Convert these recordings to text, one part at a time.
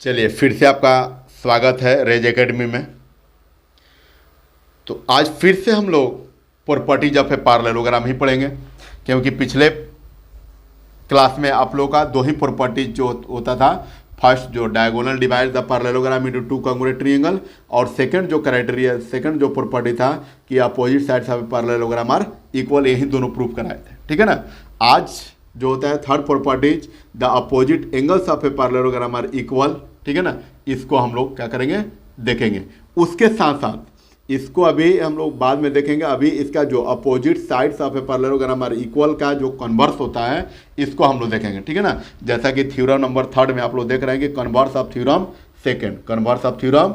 चलिए फिर से आपका स्वागत है रेज एकेडमी में। तो आज फिर से हम लोग प्रॉपर्टीज ऑफ ए पैरेललोग्राम ही पढ़ेंगे, क्योंकि पिछले क्लास में आप लोगों का दो ही प्रॉपर्टीज जो होता था। फर्स्ट जो diagonal divide the parallelogram into two congruent triangle, और सेकंड जो क्राइटेरिया सेकंड जो प्रॉपर्टी था कि opposite sides of a parallelogram are equal, यही दोनों प्रूव कराए थे। ठीक है ना। आज जो होता है third properties the opposite angles of a parallelogram are equal. ठीक है ना। इसको हम लोग क्या करेंगे, देखेंगे। उसके साथ साथ इसको अभी हम लोग बाद में देखेंगे। अभी इसका जो opposite sides of a parallelogram are equal का जो कन्वर्स होता है इसको हम लोग देखेंगे। ठीक है ना। जैसा कि थ्योरम नंबर थर्ड में आप लोग देख रहे हैं कि converse of theorem second, converse of theorem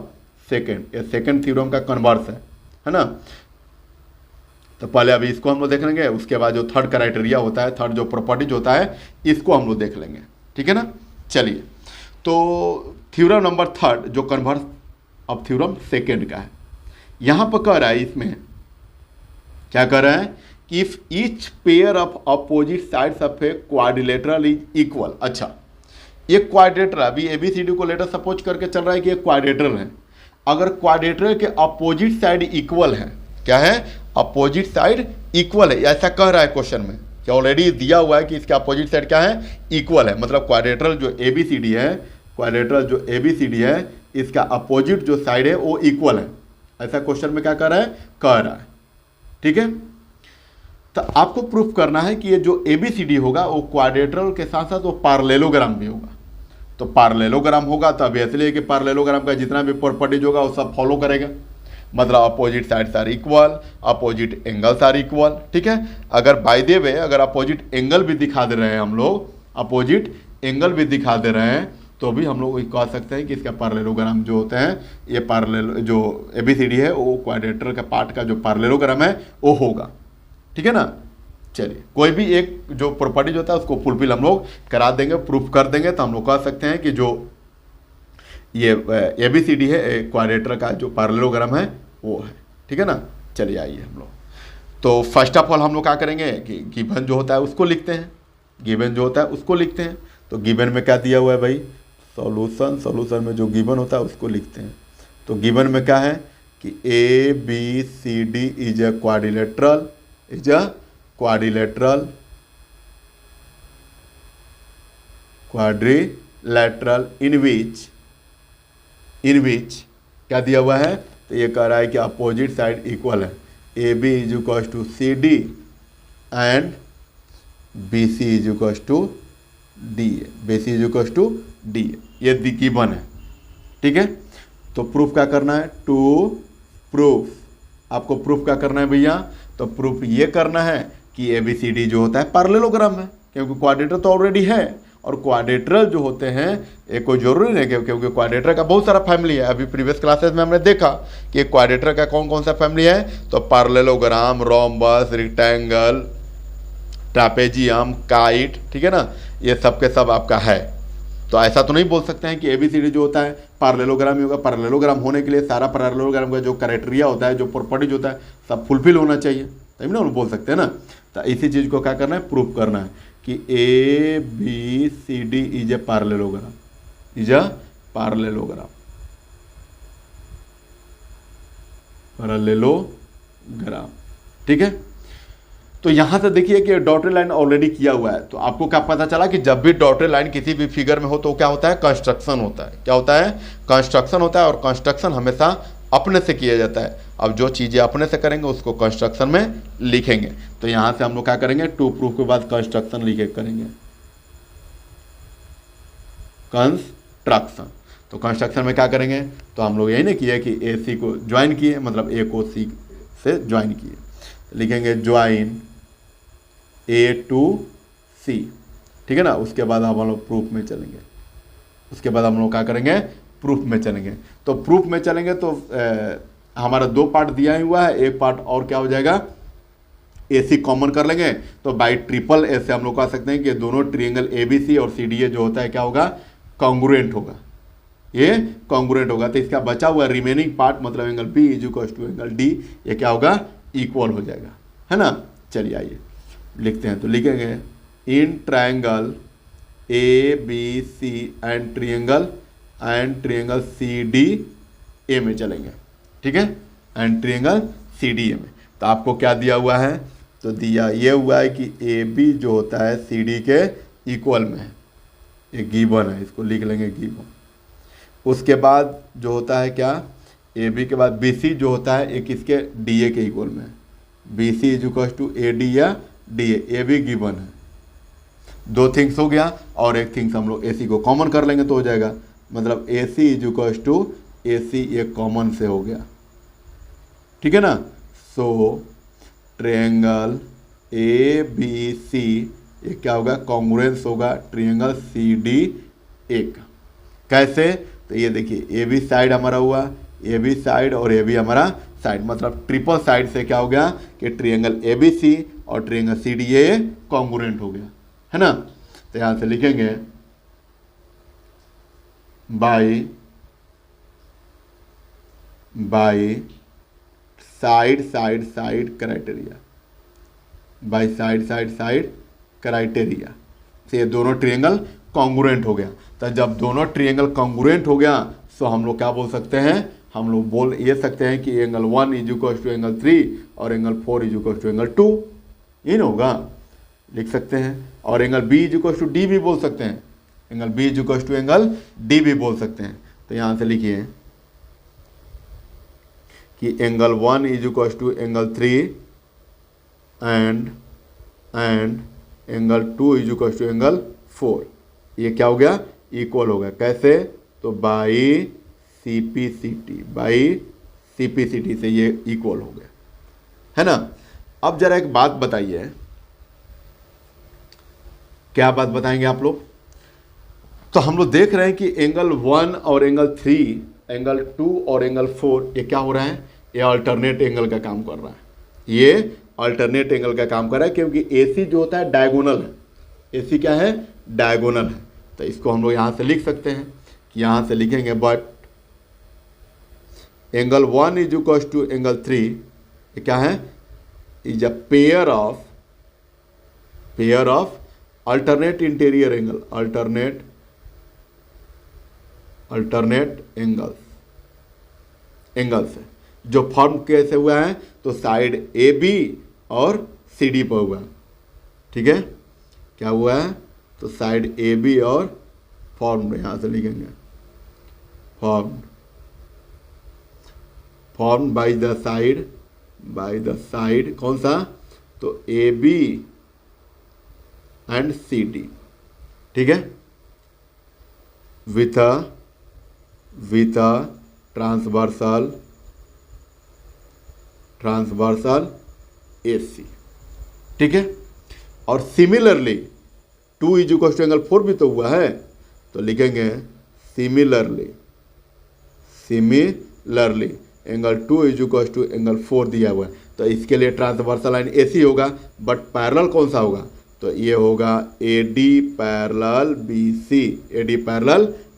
second, ये सेकंड थ्योरम का कन्वर्स है ना। तो पहले अभी इसको हम लोग देख लेंगे, उसके बाद जो थर्ड क्राइटेरिया होता है, थर्ड जो प्रॉपर्टीज होता है इसको हम लोग देख लेंगे। ठीक है ना। चलिए, तो थ्योरम नंबर थर्ड जो कन्वर्स ऑफ थ्योरम सेकंड का है, यहाँ पर कह रहा है, इसमें क्या कह रहा है कि if each pair of opposite sides of a quadrilateral is equal. अच्छा, ये क्वाड्रिलेटरल, अभी एबीसीडी को लेटर सपोज करके चल रहा है कि ये क्वाड्रिलेटरल है। अगर क्वाड्रिलेटरल के अपोजिट साइड इक्वल है, क्या है, अपोजिट साइड इक्वल है, ऐसा कह रहा है क्वेश्चन में कि ऑलरेडी दिया हुआ है कि इसके अपोजिट साइड क्या है, इक्वल है। मतलब क्वाड्रिलेटरल जो एबीसीडी है, क्वाड्रिलेटरल जो एबीसीडी है, इसका अपोजिट जो साइड है वो इक्वल है, ऐसा क्वेश्चन में क्या कर रहा है, कह रहा है। ठीक है। तो आपको प्रूफ करना है कि ये जो एबीसीडी होगा वो क्वाड्रिलेटरल के साथ साथ वो पैरेललोग्राम भी होगा। तो पैरेललोग्राम होगा तो अब इसलिए कि पैरेललोग्राम का जितना भी प्रॉपर्टीज होगा वो सब फॉलो करेगा। मतलब opposite sides are equal, opposite angles are equal. ठीक है। अगर बाय द वे अगर अपोजिट एंगल भी दिखा दे रहे हैं, हम लोग अपोजिट एंगल भी दिखा दे रहे हैं, तो भी हम लोग कह सकते हैं कि इसका पैरेललोग्राम जो होते हैं, ये पैरेलल जो एबीसीडी है वो क्वाड्रिलेटरल का पार्ट का जो पैरेललोग्राम है वो होगा। ठीक है ना। चलिए, कोई भी एक जो प्रॉपर्टीज होता है उसको फुलफिल हम लोग करा देंगे, प्रूफ कर देंगे, तो हम लोग कह सकते हैं कि जो ये एबीसीडी है क्वाड्रिलेटरल का जो पैरेललोग्राम है वो है। ठीक है ना। चलिए आइए हम लोग, तो फर्स्ट ऑफ ऑल हम लोग क्या करेंगे कि गिवन जो होता है उसको लिखते हैं, गिवन जो होता है उसको लिखते हैं। तो गिवन में क्या दिया हुआ है भाई, सॉल्यूशन में जो गिवन होता है उसको लिखते हैं। तो गिवन में क्या है कि A B C D is a quadrilateral, is a quadrilateral in which क्या दिया हुआ है, तो ये कह रहा है कि अपोजिट साइड इक्वल है। A B is equal to C D and B C is equal to D A, B C is equal to D A, ये गिवन है। ठीक है। तो प्रूफ क्या करना है, टू प्रूफ, आपको प्रूफ क्या करना है भैया, तो प्रूफ ये करना है कि ए बी सी डी जो होता है पैरेललोग्राम है, क्योंकि क्वाड्रिलेटरल तो ऑलरेडी है। और क्वाड्रिलेटरल जो होते हैं ये कोई जरूरी नहीं, क्योंकि क्वाड्रिलेटरल का बहुत सारा फैमिली है। अभी प्रीवियस क्लासेस में हमने देखा कि क्वाड्रिलेटरल का कौन कौन सा फैमिली है, तो parallelogram, rhombus, rectangle, trapezium, kite. ठीक है ना। ये सब के सब आपका है। तो ऐसा तो नहीं बोल सकते हैं कि एबीसीडी जो होता है पैरेललोग्राम ही होगा। पैरेललोग्राम होने के लिए सारा पैरेललोग्राम का जो क्राइटेरिया होता है, जो प्रॉपर्टीज होता है, सब फुलफिल होना चाहिए, तभी ना हम बोल सकते हैं ना। तो इसी चीज़ को क्या करना है, प्रूफ करना है कि A B C D is a parallelogram, is a parallelogram, parallelogram. ठीक है। तो यहाँ से देखिए कि डॉटेड लाइन ऑलरेडी किया हुआ है। तो आपको क्या पता चला कि जब भी डॉटेड लाइन किसी भी फिगर में हो तो क्या होता है, कंस्ट्रक्शन होता है। क्या होता है, कंस्ट्रक्शन होता है। और कंस्ट्रक्शन हमेशा अपने से किया जाता है। अब जो चीज़ें अपने से करेंगे उसको कंस्ट्रक्शन में लिखेंगे। तो यहाँ से हम लोग क्या करेंगे, टू प्रूफ के बाद कंस्ट्रक्शन लिखे करेंगे, कंस्ट्रक्शन। तो कंस्ट्रक्शन में क्या करेंगे, तो हम लोग यही नहीं किए कि ए सी को ज्वाइन किए, मतलब ए को सी से ज्वाइन किए, लिखेंगे ज्वाइन ए टू सी। ठीक है ना। उसके बाद हम लोग प्रूफ में चलेंगे, उसके बाद हम लोग क्या करेंगे, प्रूफ में चलेंगे। तो प्रूफ में चलेंगे तो हमारा दो पार्ट दिया ही हुआ है, एक पार्ट और क्या हो जाएगा, ए सी कॉमन कर लेंगे। तो बाई ट्रिपल ए से हम लोग कह सकते हैं कि दोनों ट्रायंगल ए बी सी और सी डी ए जो होता है क्या होगा, कॉन्ग्रुएंट होगा, ये कॉन्ग्रुएंट होगा। तो इसका बचा हुआ रिमेनिंग पार्ट, मतलब angle B is equal to angle D, ये क्या होगा, इक्वल हो जाएगा, है ना। चलिए आइए लिखते हैं। तो लिखेंगे in triangle A B C and triangle and triangle C D A में चलेंगे, ठीक है, and triangle C D A में। तो आपको क्या दिया हुआ है, तो दिया ये हुआ है कि ए बी जो होता है सी डी के इक्वल में है, ये गिवन है, इसको लिख लेंगे गिवन। उसके बाद जो होता है क्या, ए बी के बाद बी सी जो होता है एक इसके डी ए के इक्वल में है, B C is equal to A D या डी ए भी गिवन है। दो थिंग्स हो गया, और एक थिंग्स हम लोग ए सी को कॉमन कर लेंगे तो हो जाएगा, मतलब ए सी इज इक्वल टू ए सी ये कॉमन से हो गया, ठीक है ना। सो ट्रायंगल ए बी सी ये क्या होगा, कॉन्ग्रुएंस होगा ट्रायंगल सी डी ए का। कैसे, तो ये देखिए ए बी साइड हमारा हुआ, ए बी साइड और ए बी हमारा साइड, मतलब ट्रिपल साइड से क्या हो गया कि ट्रायंगल ए बी सी और triangle C D A congruent हो गया, है ना। तो यहाँ से लिखेंगे by side side side criteria, by side side side criteria से ये दोनों ट्रायंगल कॉन्ग्रुएंट हो गया। तो जब दोनों ट्रायंगल कॉन्ग्रुएंट हो गया तो हम लोग क्या बोल सकते हैं, हम लोग बोल ये सकते हैं कि angle 1 is equal to angle 3 और angle 4 is equal to angle 2, ये ना होगा, लिख सकते हैं। और angle B is equal to D भी बोल सकते हैं, angle B is equal to angle D भी बोल सकते हैं। तो यहाँ से लिखिए कि angle 1 is equal to angle 3 and angle 2 is equal to angle 4, ये क्या हो गया, इक्वल हो गया। कैसे, तो by C P C T से ये इक्वल हो गया, है ना। अब जरा एक बात बताइए, क्या बात बताएंगे आप लोग। तो हम लोग देख रहे हैं कि एंगल 1 और एंगल 3, एंगल 2 और एंगल 4 ये क्या हो रहा है, ये अल्टरनेट एंगल का काम कर रहा है, ये अल्टरनेट एंगल का काम कर रहा है, क्योंकि AC जो होता है डायगोनल है, AC क्या है, डायगोनल है। तो इसको हम लोग यहाँ से लिख सकते हैं कि यहाँ से लिखेंगे but angle 1 is equal to angle 3 ये क्या है, is a pair of alternate interior angle, alternate angles है जो फॉर्म कैसे हुआ है, तो साइड ए बी और सी डी पर हुआ है, ठीक है, क्या हुआ है, तो साइड ए बी और फॉर्म यहाँ से लिखेंगे फॉर्म बाय द साइड कौन सा, तो A B and C D, ठीक है, विथ अ ट्रांसवर्सल AC, ठीक है। और similarly 2 is equal to angle 4 भी तो हुआ है, तो लिखेंगे similarly angle 2 is equal to angle 4 दिया हुआ है, तो इसके लिए ट्रांसवर्सल लाइन AC होगा, बट पैरेलल कौन सा होगा, तो ये होगा AD पैरेलल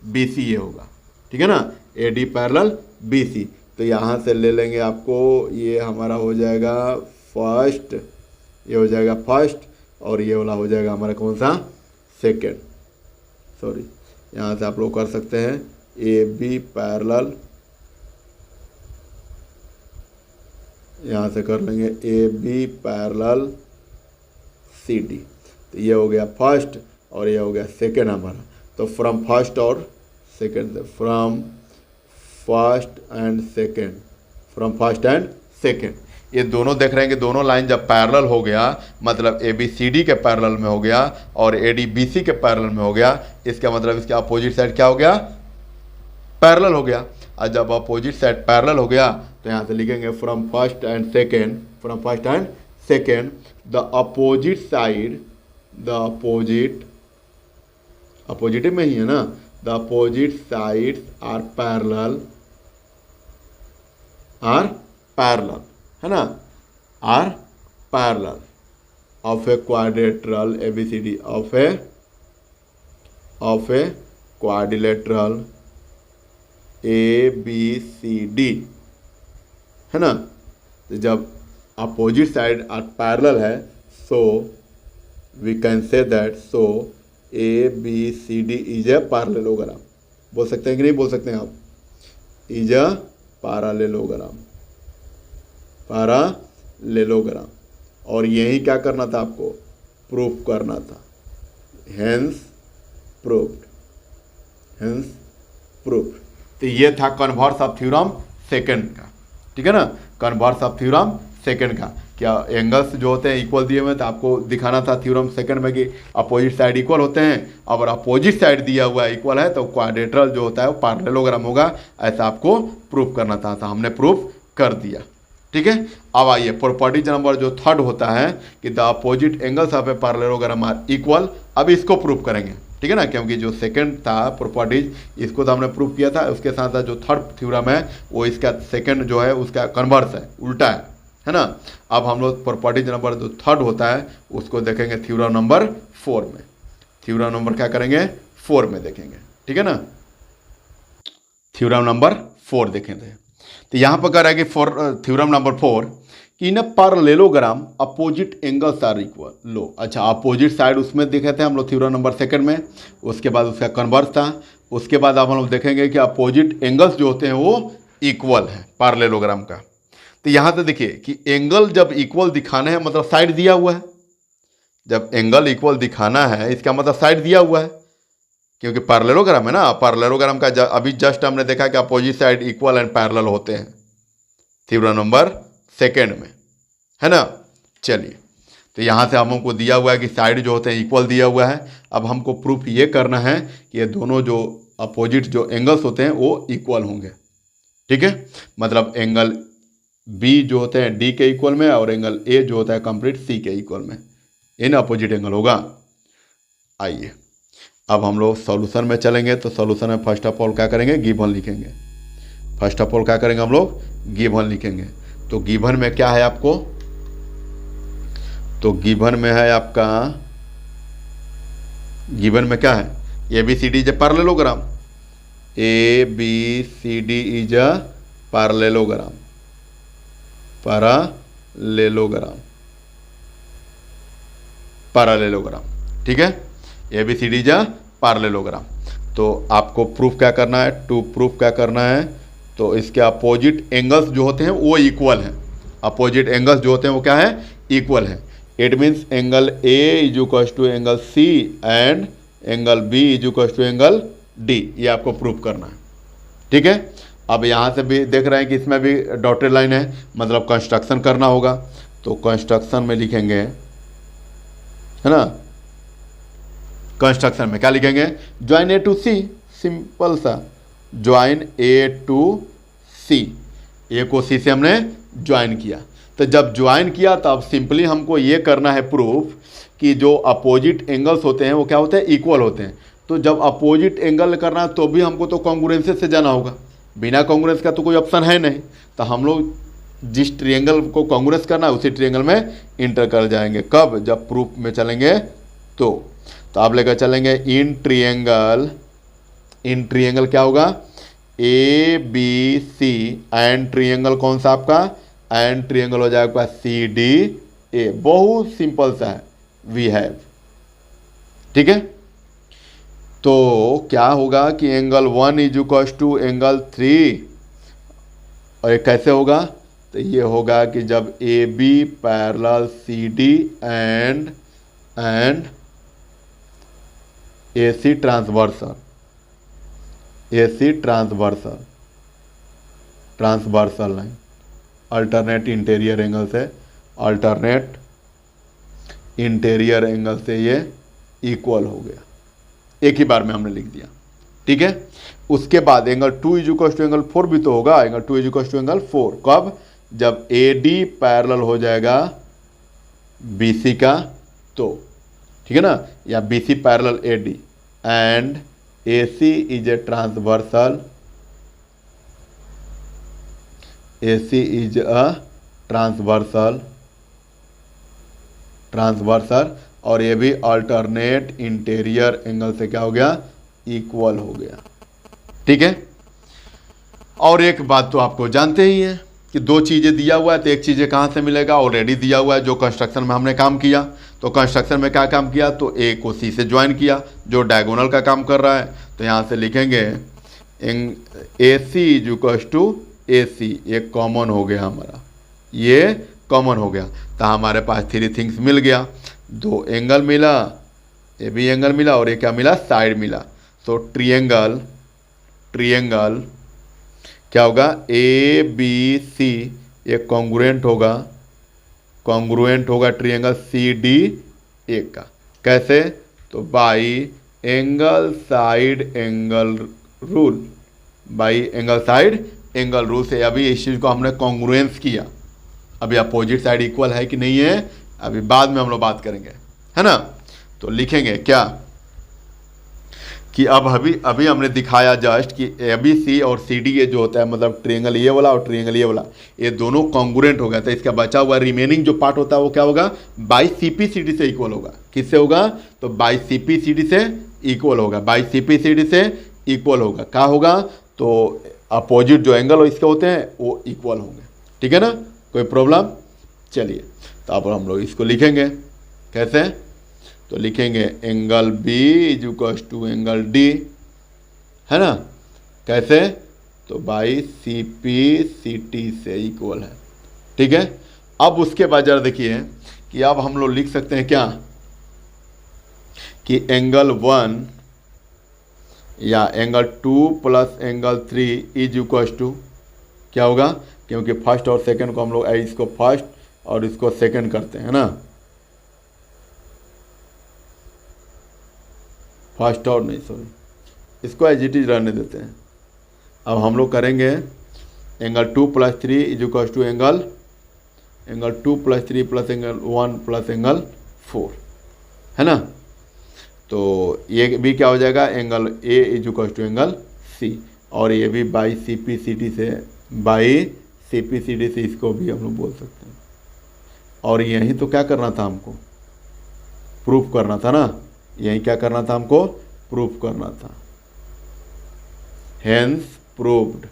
BC ये होगा, ठीक है ना, AD पैरेलल BC। तो यहाँ से ले लेंगे आपको, ये हमारा हो जाएगा फर्स्ट, ये हो जाएगा फर्स्ट, और ये वाला हो जाएगा हमारा कौन सा, सेकेंड, सॉरी, यहाँ से आप लोग कर सकते हैं AB पैरेलल, यहाँ से कर लेंगे AB पैरेलल CD, तो ये हो गया फर्स्ट और ये हो गया सेकेंड हमारा। तो फ्रॉम फर्स्ट और second, from first and second ये दोनों देख रहे हैं कि दोनों लाइन जब पैरेलल हो गया, मतलब ABCD के पैरेलल में हो गया और ADBC के पैरेलल में हो गया, इसका मतलब इसके अपोजिट साइड क्या हो गया, पैरेलल हो गया। और जब अपोजिट साइड पैरेलल हो गया तो यहाँ से लिखेंगे from first and second the opposite side, opposite में ही है ना, the opposite sides are parallel, है ना, are parallel of a quadrilateral ABCD, of a quadrilateral ABCD, है ना। तो जब अपोजिट साइड आर पैरेलल है, so we can say that, so ABCD is a parallelogram, बोल सकते हैं कि नहीं बोल सकते हैं आप? Is a parallelogram, parallelogram. और यही क्या करना था आपको? प्रूफ करना था। Hence proved, hence proved. तो ये था कन्वर्स ऑफ थ्योरम सेकंड का, ठीक है ना, कन्वर्स ऑफ थ्योरम सेकंड का। क्या एंगल्स जो होते हैं इक्वल दिए हुए, तो आपको दिखाना था थ्योरम सेकंड में कि अपोजिट साइड इक्वल होते हैं। अगर अपोजिट साइड दिया हुआ इक्वल है तो क्वाड्रेटरल जो होता है वो पैरेललोग्राम होगा, ऐसा आपको प्रूफ करना था। तो हमने प्रूफ कर दिया, ठीक है। अब आइए प्रॉपर्टीज नंबर जो थर्ड होता है कि the opposite angles of a parallelogram are equal. अब इसको प्रूफ करेंगे, ठीक है ना, क्योंकि जो सेकंड था प्रॉपर्टीज इसको तो हमने प्रूफ किया था, उसके साथ साथ जो थर्ड थ्योरम है वो इसका सेकंड जो है उसका कन्वर्स है, उल्टा है ना। अब हम लोग प्रॉपर्टीज नंबर जो थर्ड होता है उसको देखेंगे थ्योरम नंबर 4 में। थ्योरम नंबर क्या करेंगे? 4 में देखेंगे, ठीक है ना। थ्योरम नंबर 4 देखेंगे। तो यहाँ पर कह रहा है कि थ्योरम नंबर 4 कि in parallelogram opposite angles are equal. लो, अच्छा, अपोजिट साइड उसमें देखे थे हम लोग थ्योरम नंबर सेकंड में, उसके बाद उसका कन्वर्स था। उसके बाद अब हम लोग देखेंगे कि अपोजिट एंगल्स जो होते हैं वो इक्वल है पैरेललोग्राम का। तो यहाँ से देखिए कि एंगल जब इक्वल दिखाना है मतलब साइड दिया हुआ है। जब एंगल इक्वल दिखाना है इसका मतलब साइड दिया हुआ है, क्योंकि पैरेललोग्राम है ना। पैरेललोग्राम का अभी जस्ट हमने देखा कि opposite side equal and parallel होते हैं थ्योरम नंबर सेकंड में, है ना। चलिए, तो यहाँ से हमको दिया हुआ है कि साइड जो होते हैं इक्वल दिया हुआ है। अब हमको प्रूफ ये करना है कि ये दोनों जो अपोजिट जो एंगल्स होते हैं वो इक्वल होंगे, ठीक है। मतलब एंगल बी जो होते हैं डी के इक्वल में और एंगल ए जो होता है कंप्लीट सी के इक्वल में, इन अपोजिट एंगल होगा। आइए अब हम लोग सॉल्यूशन में चलेंगे। तो सॉल्यूशन में फर्स्ट ऑफ ऑल क्या करेंगे? गिवन लिखेंगे। फर्स्ट ऑफ ऑल क्या करेंगे हम लोग? गिवन लिखेंगे। तो गिवन में क्या है आपको? तो गिवन में है आपका, गिवन में क्या है? A B C D is a parallelogram, A B C D is a parallelogram, parallelogram, parallelogram, ठीक है। A B C D is a parallelogram. तो आपको प्रूफ क्या करना है? टू प्रूफ क्या करना है? तो इसके अपोजिट एंगल्स जो होते हैं वो इक्वल हैं। अपोजिट एंगल्स जो होते हैं वो क्या है? इक्वल है। It means angle A is equal to angle C and angle B is equal to angle D. ये आपको प्रूफ करना है, ठीक है। अब यहाँ से भी देख रहे हैं कि इसमें भी डॉटेड लाइन है, मतलब कंस्ट्रक्शन करना होगा। तो कंस्ट्रक्शन में लिखेंगे, है ना। कंस्ट्रक्शन में क्या लिखेंगे? Join A to C, simple सा join A to C. A को सी से हमने ज्वाइन किया। तो जब ज्वाइन किया तब सिंपली हमको ये करना है प्रूफ कि जो अपोजिट एंगल्स होते हैं वो क्या होते हैं? इक्वल होते हैं। तो जब अपोजिट एंगल करना है तो भी हमको तो कॉन्ग्रुएंस से जाना होगा, बिना कॉन्ग्रुएंस का तो कोई ऑप्शन है नहीं। तो हम लोग जिस ट्रायंगल को कॉन्ग्रुएंस करना है उसी ट्रायंगल में इंटर कर जाएंगे। कब? जब प्रूफ में चलेंगे तो आप लेकर चलेंगे इन ट्रायंगल। इन ट्रायंगल क्या होगा? A B C and triangle कौन सा आपका? एंड ट्रायंगल हो जाएगा सी डी ए। बहुत सिंपल सा है, वी हैव, ठीक है। तो क्या होगा कि angle 1 is equal to angle 3, और ये कैसे होगा? तो ये होगा कि जब A B parallel C D and A C transversal, A C transversal, transversal line alternate interior angle से, अल्टरनेट इंटीरियर एंगल से ये इक्वल हो गया। एक ही बार में हमने लिख दिया, ठीक है। उसके बाद angle 2 is equal to angle 4 भी तो होगा। Angle 2 is equal to angle 4 कब? जब ए डी पैरेलल हो जाएगा बी सी का, तो ठीक है ना, या B C parallel A D and A C is a transversal, A C is a transversal, transversal, और ये भी अल्टरनेट इंटीरियर एंगल से क्या हो गया? इक्वल हो गया, ठीक है। और एक बात तो आपको जानते ही हैं कि दो चीज़ें दिया हुआ है तो एक चीज़ें कहाँ से मिलेगा? ऑलरेडी दिया हुआ है। जो कंस्ट्रक्शन में हमने काम किया, तो कंस्ट्रक्शन में क्या काम किया? तो ए को सी से ज्वाइन किया जो डायगोनल का काम कर रहा है। तो यहाँ से लिखेंगे ए सी इज इक्वल्स टू ए सी, ये कॉमन हो गया हमारा, ये कॉमन हो गया। तो हमारे पास थ्री थिंग्स मिल गया, दो एंगल मिला, ये भी एंगल मिला और ये क्या मिला, साइड मिला। तो ट्रिएंगल क्या होगा, ए बी सी, ये कॉन्ग्रुएंट होगा ट्रिएंगल सी डी ए का। कैसे, तो by angle side angle rule, by angle side angle rule से अभी इस चीज़ को हमने कॉन्ग्रुएंस किया। अभी अपोजिट साइड इक्वल है कि नहीं है, अभी बाद में हम लोग बात करेंगे, है ना। तो लिखेंगे क्या कि अब अभी हमने दिखाया जस्ट कि ए बी सी और सी डी ये जो होता है, मतलब ट्रायंगल ये वाला और ट्रायंगल ये वाला, ये दोनों कॉन्ग्रुएंट हो गया। तो इसका बचा हुआ रिमेनिंग जो पार्ट होता है वो क्या होगा, by C P C D से इक्वल होगा। किससे होगा, तो by C P C D से इक्वल होगा, by C P C D से इक्वल होगा। क्या होगा, तो अपोजिट जो एंगल हो इसके होते हैं वो इक्वल होंगे। ठीक है ना, कोई प्रॉब्लम। चलिए तो अब हम लोग इसको लिखेंगे कैसे, तो लिखेंगे angle B is equals to angle D, है ना। कैसे, तो by C P C T से इक्वल है। ठीक है, अब उसके बाद जरा देखिए कि अब हम लोग लिख सकते हैं क्या कि एंगल 1 या angle 2 plus angle 3 is equals to क्या होगा, क्योंकि फर्स्ट और सेकंड को हम लोग इसको फर्स्ट और इसको सेकंड करते हैं ना, फर्स्ट और नहीं सॉरी, इसको एज इट इज रहने देते हैं। अब हम लोग करेंगे angle 2 plus 3 is equals to angle 2 plus 3 plus angle 1 plus angle 4, है ना। तो ये भी क्या हो जाएगा, angle A is equals to angle C, और ये भी by C P C D से, by C P C D से इसको भी हम लोग बोल सकते हैं। और यही तो क्या करना था हमको, प्रूफ करना था ना, यही क्या करना था हमको, प्रूफ करना था। हेंस प्रूव्ड,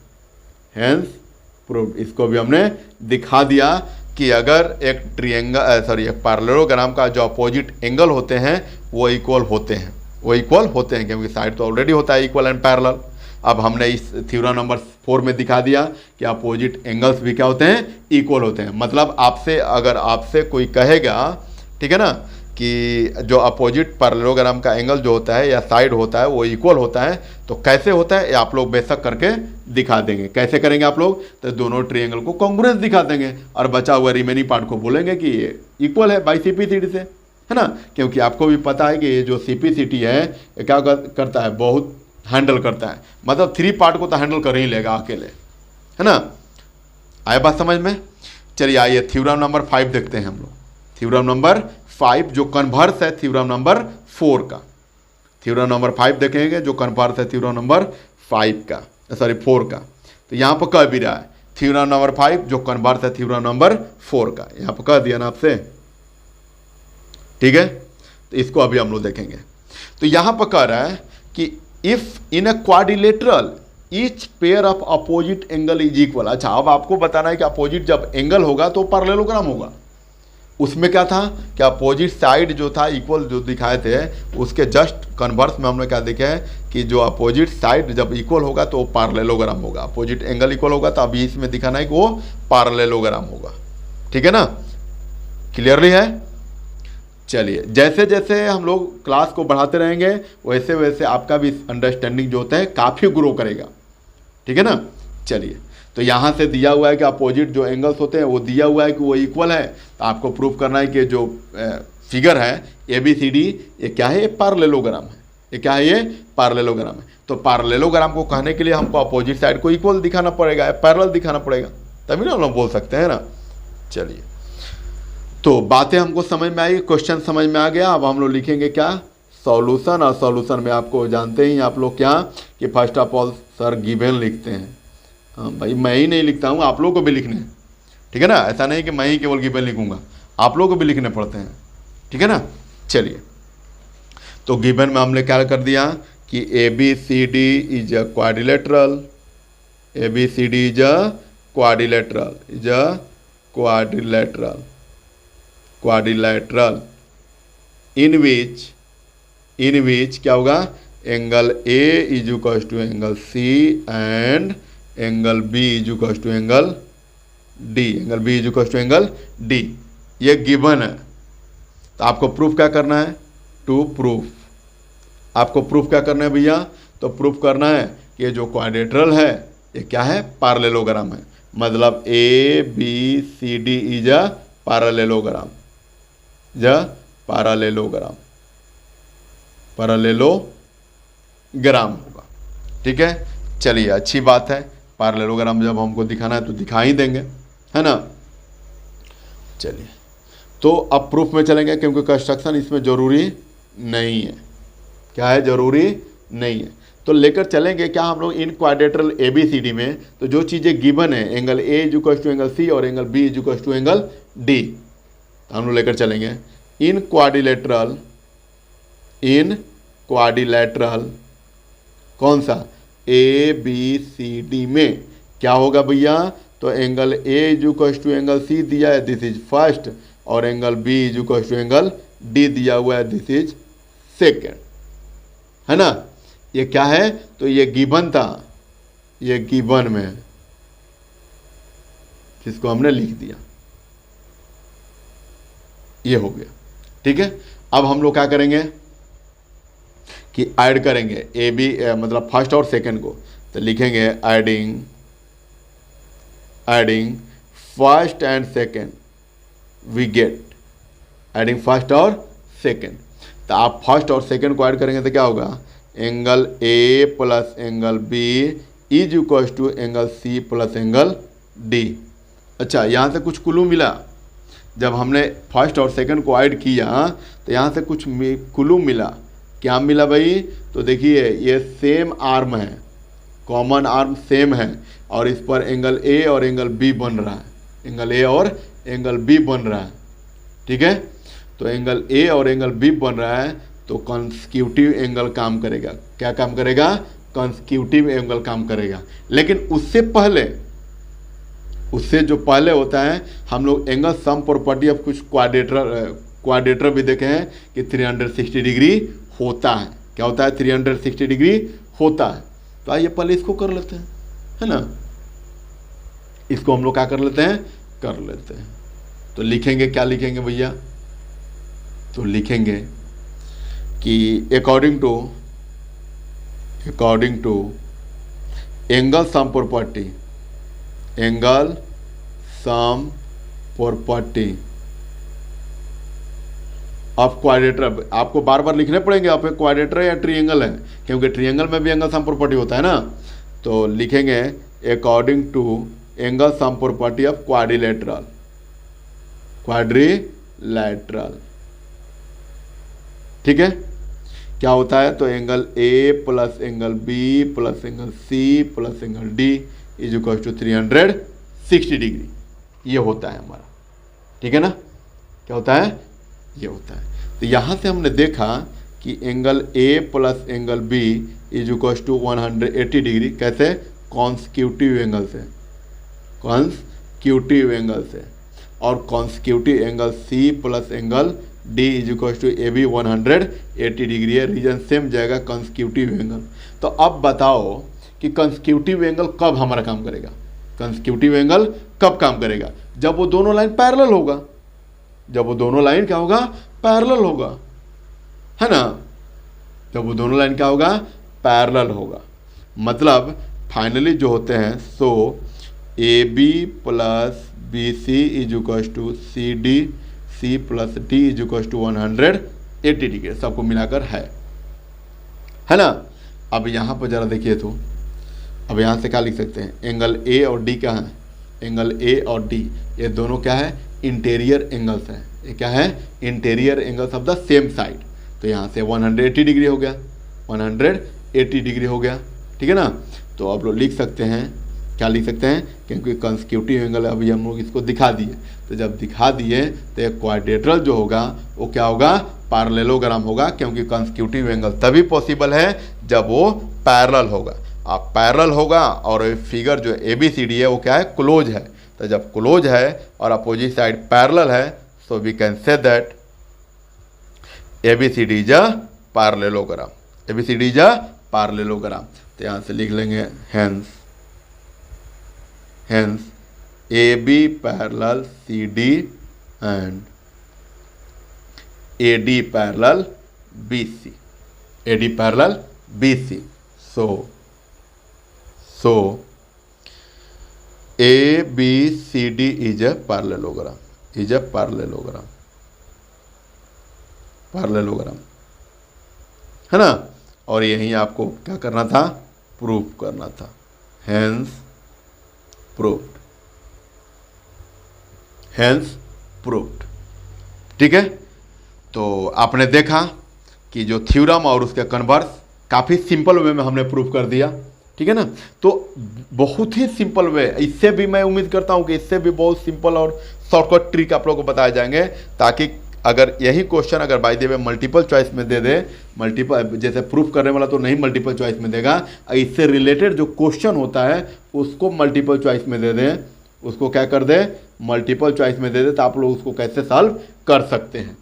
इसको भी हमने दिखा दिया कि अगर एक ट्रायंगल एक पैरेललोग्राम का जो अपोजिट एंगल होते हैं वो इक्वल होते हैं, क्योंकि साइड तो ऑलरेडी होता है इक्वल एंड पैरेलल। अब हमने इस थ्योरम नंबर 4 में दिखा दिया कि अपोजिट एंगल्स भी क्या होते हैं, इक्वल होते हैं। मतलब अगर आपसे कोई कहेगा, ठीक है ना, कि जो अपोजिट पैरेललोग्राम का एंगल जो होता है या साइड होता है वो इक्वल होता है, तो कैसे होता है ये आप लोग बेशक करके दिखा देंगे। कैसे करेंगे आप लोग, तो दोनों ट्रायंगल को कॉन्ग्रुएंस दिखा देंगे और बचा हुआ रिमेनिंग पार्ट को बोलेंगे कि ये इक्वल है by C P C D से, है ना। क्योंकि आपको भी पता है कि ये जो सी पी सी टी है ये क्या करता है, बहुत हैंडल करता है, मतलब 3 पार्ट को तो हैंडल कर ही लेगा अकेले, है ना। आए बात समझ में। चलिए आइए थ्योरम नंबर 5 देखते हैं हम लोग। थ्योरम नंबर 5 जो कन्वर्स है थ्योरम नंबर 4 का, थ्योरम नंबर 5 देखेंगे जो कन्वर्स है थ्योरम नंबर 4 का। तो यहाँ पर कह भी रहा है थ्योरम नंबर 5 जो कन्वर्स है थ्योरम नंबर 4 का, यहाँ पर कह दिया ना आपसे, ठीक है। तो इसको अभी हम लोग देखेंगे। तो यहाँ पर कह रहा है कि if in a quadrilateral each pair of opposite angle is equal. अच्छा, अब आपको बताना है कि अपोजिट जब एंगल होगा तो पैरेललोग्राम होगा। उसमें क्या था कि अपोजिट साइड जो था इक्वल जो दिखाए थे, उसके जस्ट कन्वर्स में हमने क्या देखा है कि जो अपोजिट साइड जब इक्वल होगा तो वो पैरेललोग्राम होगा। अपोजिट एंगल इक्वल होगा तो अभी इसमें दिखाना है कि वो पैरेललोग्राम होगा। ठीक है ना, क्लियरली है। चलिए जैसे जैसे हम लोग क्लास को बढ़ाते रहेंगे वैसे वैसे आपका भी अंडरस्टैंडिंग जो होता है काफ़ी ग्रो करेगा। ठीक है ना। चलिए तो यहाँ से दिया हुआ है कि अपोजिट जो एंगल्स होते हैं वो दिया हुआ है कि वो इक्वल है, तो आपको प्रूफ करना है कि जो फिगर है ए बी सी डी ये क्या है, ये पैरेललोग्राम है। ये क्या है, ये पैरेललोग्राम है। तो पैरेललोग्राम को कहने के लिए हमको अपोजिट साइड को इक्वल दिखाना पड़ेगा, पैरेलल दिखाना पड़ेगा, तभी ना हम लोग बोल सकते हैं ना। चलिए तो बातें हमको समझ में आई, क्वेश्चन समझ में आ गया। अब हम लोग लिखेंगे क्या, सॉल्यूशन। और सॉल्यूशन में आपको जानते ही आप लोग क्या कि first of all sir given लिखते हैं। हाँ भाई, मैं ही नहीं लिखता हूँ, आप लोगों को भी लिखने हैं। ठीक है ना, ऐसा नहीं कि मैं ही केवल गिवन लिखूंगा, आप लोगों को भी लिखने पड़ते हैं। ठीक है ना। चलिए तो गिवन में हमने क्या कर दिया कि A B C D is a quadrilateral, A B C D is a quadrilateral in which क्या होगा, angle A is equal to angle C and angle B is equal to angle D, angle B is equal to angle D. ये given है, तो आपको proof क्या करना है? To proof, आपको प्रूफ क्या करना है भैया? तो प्रूफ करना है कि ये जो क्वाड्रेटरल है ये क्या है? पैरेललोग्राम है। मतलब A B C D is a parallelogram, parallelogram, parallelogram होगा। ठीक है, चलिए अच्छी बात है। पैरेललोग्राम जब हमको दिखाना है तो दिखा ही देंगे, है ना। चलिए, तो अब प्रूफ में चलेंगे क्योंकि कंस्ट्रक्शन इसमें जरूरी नहीं है। क्या है? जरूरी नहीं है। तो लेकर चलेंगे क्या हम लोग in quadrilateral A B C D में, तो जो चीज़ें गिवन है angle A is equal to angle C और angle B is equal to angle D, तो हम लोग लेकर चलेंगे इन क्वाड्रिलेटरल, इन क्वाड्रिलेटरल कौन सा? ए बी सी डी में क्या होगा भैया? तो angle A is equal to angle C दिया है, दिस इज फर्स्ट, और angle B is equal to angle D दिया हुआ है, दिस इज सेकेंड, है ना। ये क्या है? तो ये गिवन था, ये गिवन में जिसको हमने लिख दिया, ये हो गया। ठीक है, अब हम लोग क्या करेंगे कि ऐड करेंगे ए बी मतलब फर्स्ट और सेकंड को, तो लिखेंगे adding first and second, we get adding first और सेकंड। तो आप फर्स्ट और सेकंड को ऐड करेंगे तो क्या होगा? Angle A plus angle B is equal to angle C plus angle D. अच्छा, यहाँ से कुछ क्लू मिला, जब हमने फर्स्ट और सेकंड को ऐड किया तो यहाँ से कुछ क्लू मिला। क्या मिला भाई? तो देखिए ये सेम आर्म है, कॉमन आर्म सेम है, और इस पर एंगल ए और एंगल बी बन रहा है, एंगल ए और एंगल बी बन रहा है। ठीक है, तो एंगल ए और एंगल बी बन रहा है, तो कंसेक्यूटिव एंगल काम करेगा। क्या काम करेगा? कंसेक्यूटिव एंगल काम करेगा। लेकिन उससे जो पहले होता है, हम लोग एंगल सम प्रॉपर्टी ऑफ कुछ क्वाड्रेटर भी देखे हैं कि 360 डिग्री होता है। क्या होता है? 360 डिग्री होता है। तो आइए पहले इसको कर लेते हैं, है ना। इसको हम लोग क्या कर लेते हैं? तो लिखेंगे, क्या लिखेंगे भैया? तो लिखेंगे कि according to angle sum property, angle sum property of quadrilateral, आपको बार बार लिखने पड़ेंगे आप क्वाड्रेटर या ट्रायंगल है, क्योंकि ट्रायंगल में भी एंगल सम प्रॉपर्टी होता है ना। तो लिखेंगे according to angle sum property of quadrilateral, ठीक है। क्या होता है? तो angle A plus angle B plus angle C plus angle D is equal to 360 degree, ये होता है हमारा। ठीक है ना। क्या होता है? ये होता है। तो यहाँ से हमने देखा कि angle A plus angle B is equal to 180 degree. कैसे? कॉन्सेक्यूटिव एंगल से, और consecutive angle C plus angle D is equal to A B 180 degree है। रीजन सेम जाएगा कॉन्सेक्यूटिव एंगल। तो अब बताओ कि कॉन्सेक्यूटिव एंगल कब हमारा काम करेगा? कॉन्सेक्यूटिव एंगल कब काम करेगा? जब वो दोनों लाइन पैरेलल होगा। जब वो दोनों लाइन क्या होगा? पैरेलल होगा, है ना। जब वो दोनों लाइन क्या होगा? पैरेलल होगा। मतलब फाइनली जो होते हैं, so A B plus B C is equal to C D, C plus D is equal to 180 degree, सबको मिलाकर है ना। अब यहाँ पर जरा देखिए, तो अब यहाँ से क्या लिख सकते हैं? एंगल ए और डी क्या है? एंगल ए और डी ये दोनों क्या है? इंटीरियर एंगल्स हैं। ये क्या है? Interior angles of the same side. तो यहाँ से 180 डिग्री हो गया, 180 डिग्री हो गया। ठीक है ना। तो आप लोग लिख सकते हैं, क्या लिख सकते हैं? क्योंकि कंसेक्यूटिव एंगल अभी हम लोग इसको दिखा दिए, तो जब दिखा दिए तो एक क्वाड्रेटरल जो होगा वो क्या होगा? पैरेललोग्राम होगा, क्योंकि कंसेक्यूटिव एंगल तभी पॉसिबल है जब वो पैरेलल होगा। अब पैरेलल होगा और फिगर जो ए बी सी डी है वो क्या है? क्लोज है। तो जब क्लोज है और अपोजिट साइड पैरेलल है, so we can say that A B C D is a parallelogram. ABCD is a parallelogram. तो यहाँ से लिख लेंगे hence AB parallel CD and AD parallel BC, AD parallel BC। So ABCD is a parallelogram, is a parallelogram, parallelogram है ना। और यही आपको क्या करना था, प्रूफ करना था, हेंस प्रूफ्ड, हेंस प्रूफ्ड। ठीक है, तो आपने देखा कि जो थ्योरम और उसके कन्वर्स काफ़ी सिंपल वे में हमने प्रूफ कर दिया। ठीक है ना, तो बहुत ही सिंपल वे, इससे भी मैं उम्मीद करता हूँ कि इससे भी बहुत सिंपल और शॉर्टकट ट्रिक आप लोगों को बताए जाएंगे, ताकि अगर यही क्वेश्चन अगर by the way multiple choice में दे दे, मल्टीपल जैसे प्रूफ करने वाला तो नहीं मल्टीपल चॉइस में देगा, इससे रिलेटेड जो क्वेश्चन होता है उसको मल्टीपल चॉइस में दे दें, उसको क्या कर दे, मल्टीपल चॉइस में दे दे, तो आप लोग उसको कैसे सॉल्व कर सकते हैं।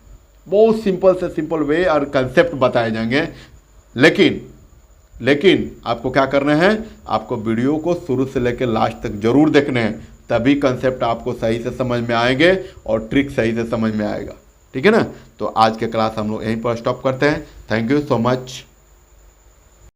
बहुत सिंपल से सिंपल वे और कंसेप्ट बताए जाएंगे। लेकिन आपको क्या करना है, आपको वीडियो को शुरू से लेकर लास्ट तक जरूर देखने हैं, तभी कंसेप्ट आपको सही से समझ में आएंगे और ट्रिक सही से समझ में आएगा। ठीक है ना, तो आज के क्लास हम लोग यहीं पर स्टॉप करते हैं। Thank you so much.